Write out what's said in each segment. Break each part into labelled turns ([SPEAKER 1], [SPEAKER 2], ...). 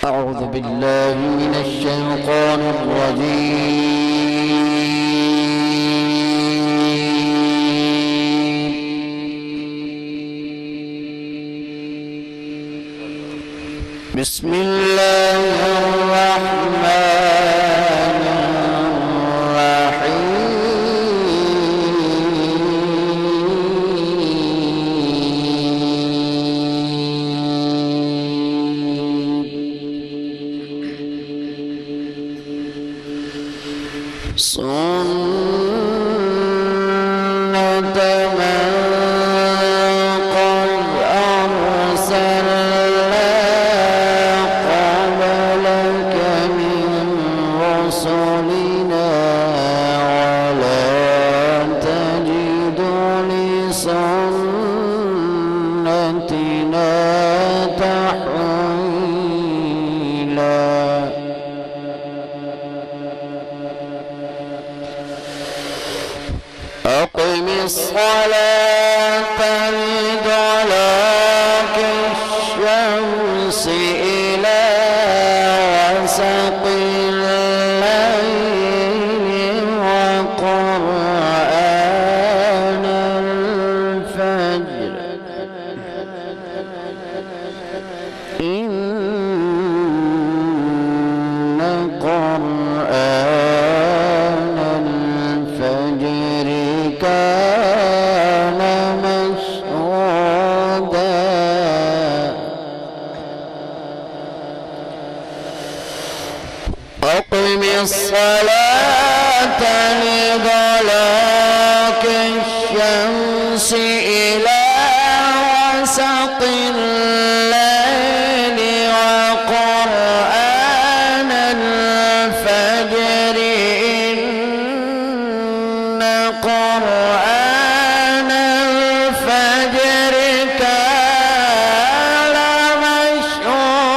[SPEAKER 1] أعوذ بالله من الشيطان الرجيم. بسم الله الرحمن الرحيم. سنة من قد أرسلنا قبلك من رسلنا ولا تجد لسنتنا تحويلا. أقم الصلاة لدلوك الشمس إلى غسق الليل وقرآن الفجر إن قرآن الفجر كان مشهودا. أقم الصلاة لدلوك الشمس إلى غسق الليل وقرآن الفجر إن قرآن الفجر كان مشهودا.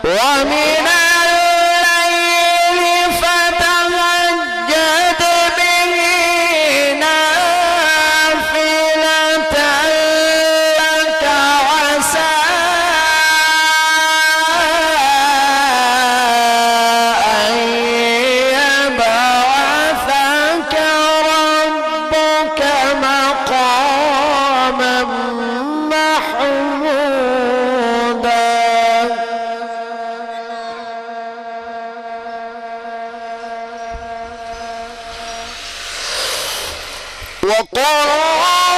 [SPEAKER 1] ومن الليل فتهجد به نافلة لك عسى أن يبعثك ربك مقاما محمودا. وقل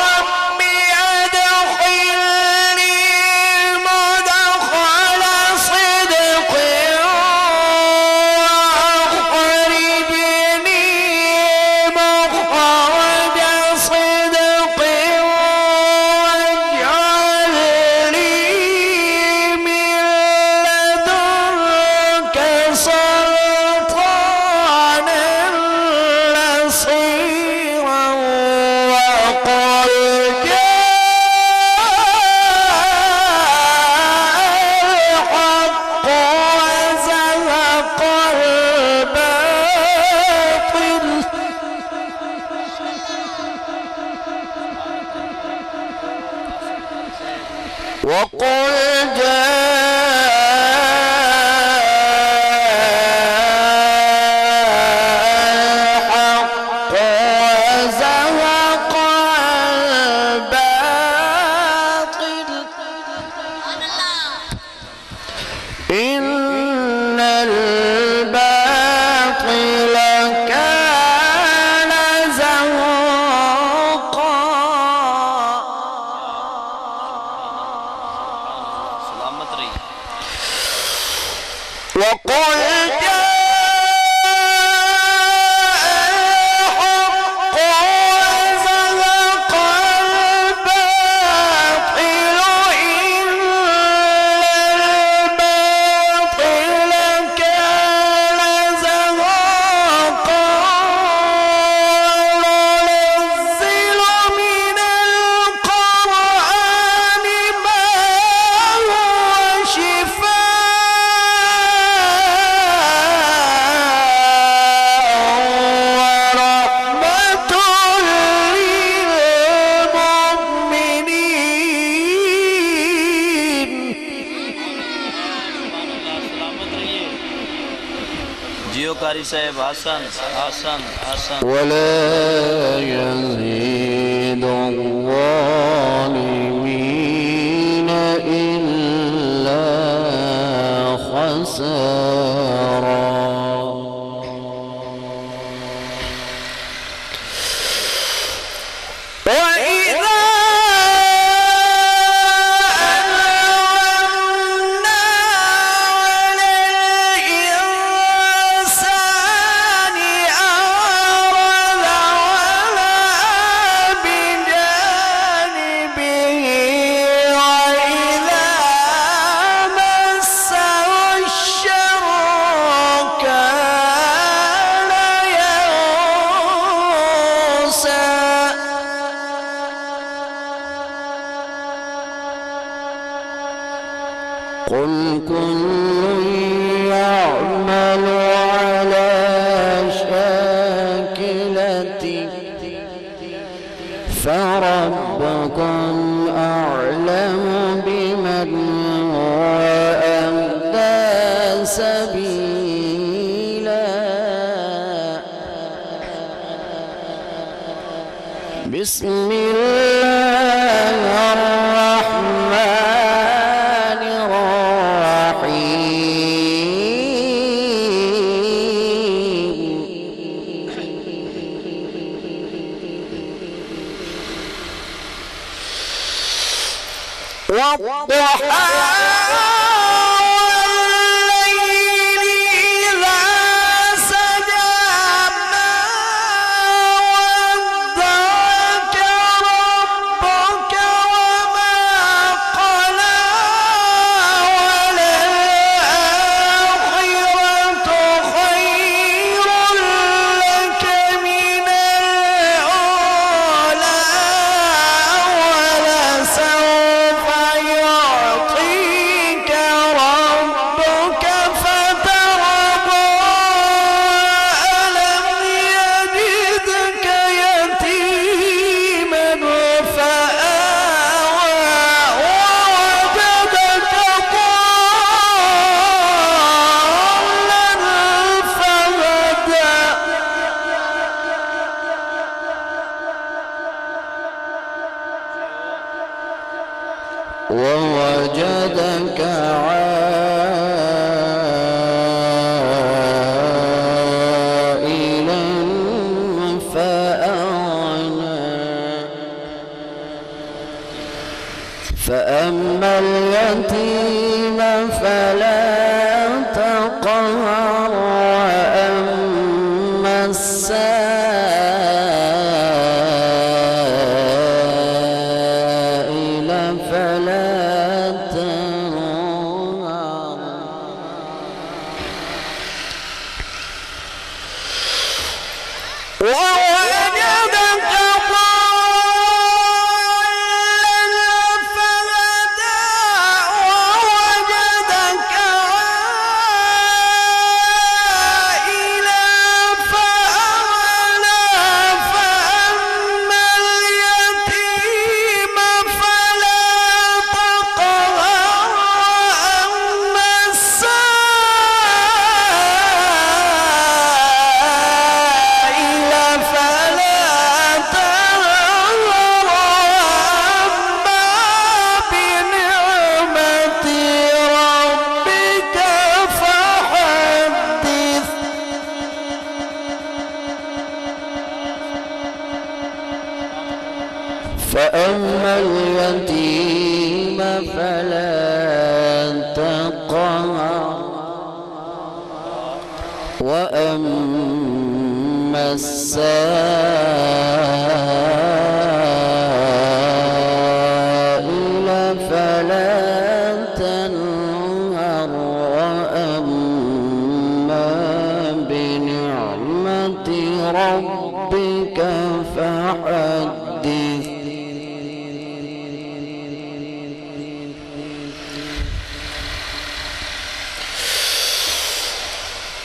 [SPEAKER 1] رب أدخلني مدخل صدق وأخرجني مخرج صدق واجعل لي من لدنك سلطانا نصيرا. وقل جاء الحق وزهق الباطل وقل الحق وزهق الباطل إن الباطل كان زهوقا.
[SPEAKER 2] قاری صاحب حسن حسن حسن
[SPEAKER 1] ولا يزيد الظالمين إلا خسارا. قل كل يعمل على شاكلته فربكم أعلم بمن هو أهدى سبيلا. بسم الله الرحمن والضحى والليل إذا سجى ما ودعك ربك وما قلى وللآخرة خير لك من الأولى ولسوف يعطيك ربك فترضى. ألم يجدك يتيما فآوى ووجدك ضالا فهدى ووجدك عائلا فأغنى. فأما اليتيم فلا تقهر وأما السائل فلا تنهر. ووجدك ضالا فهدى ووجدك عائلا فأغنى. فأما اليتيم فلا تقهر وأما السائل فلا تنهر. وأما بنعمة ربك فحدث. فأما اليتيم فلا تقهر وأما السائل فلا تنهر. وأما بنعمة ربك فحدث.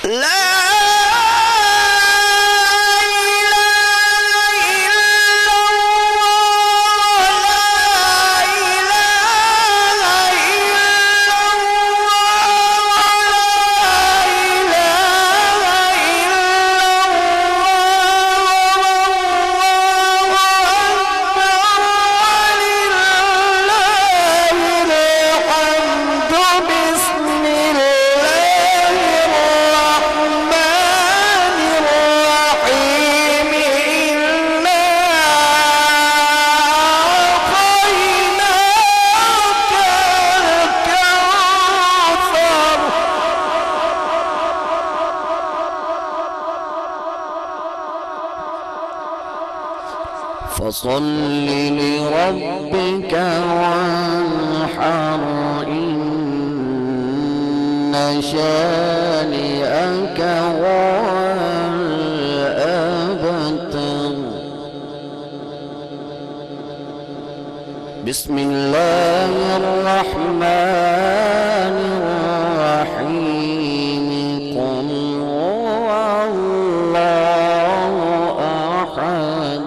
[SPEAKER 1] لا إله إلا فصل لربك وانحر إن شانئك هو الأبتر. بسم الله الرحمن الرحيم. قل هو الله أحد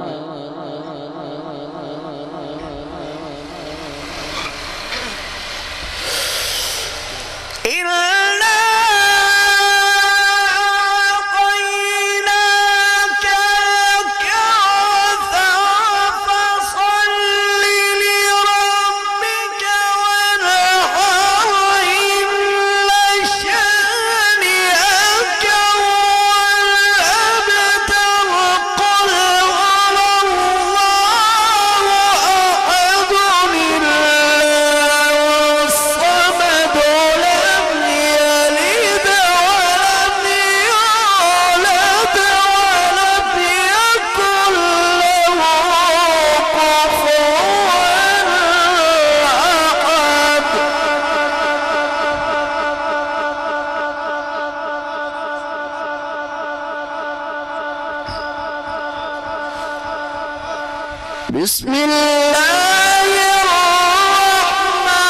[SPEAKER 1] بسم الله الرحمن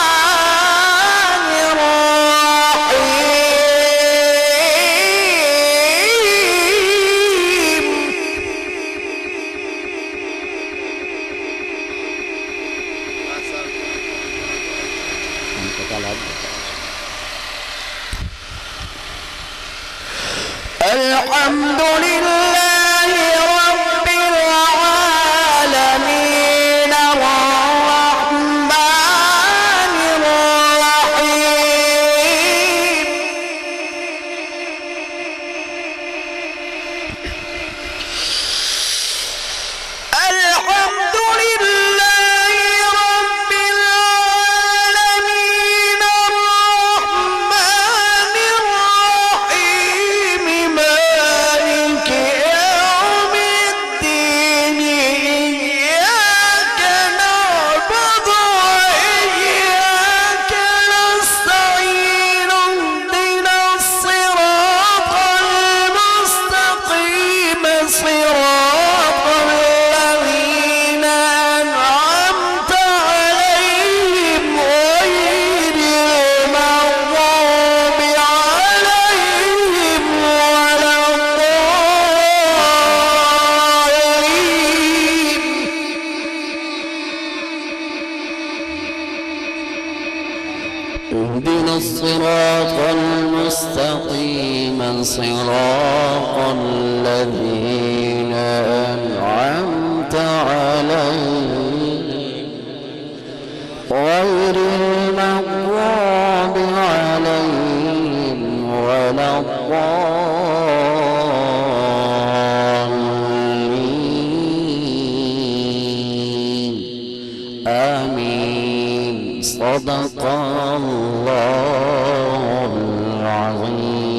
[SPEAKER 1] الرحيم. الحمد لله رب العالمين الرحمن الرحيم. الحمد لله رب العالمين الرحمن الرحيم مالك يوم الدين. إياك نعبد وإياك نستعين. اهدنا الصراط المستقيم صراط الذين أنعمت عليهم غير المغضوب عليهم ولا الضالين. اهدنا الصراط المستقيم صراط الذين أنعمت عليهم غير المغضوب عليهم ولا الضالين. آمين. صدق الله العظيم.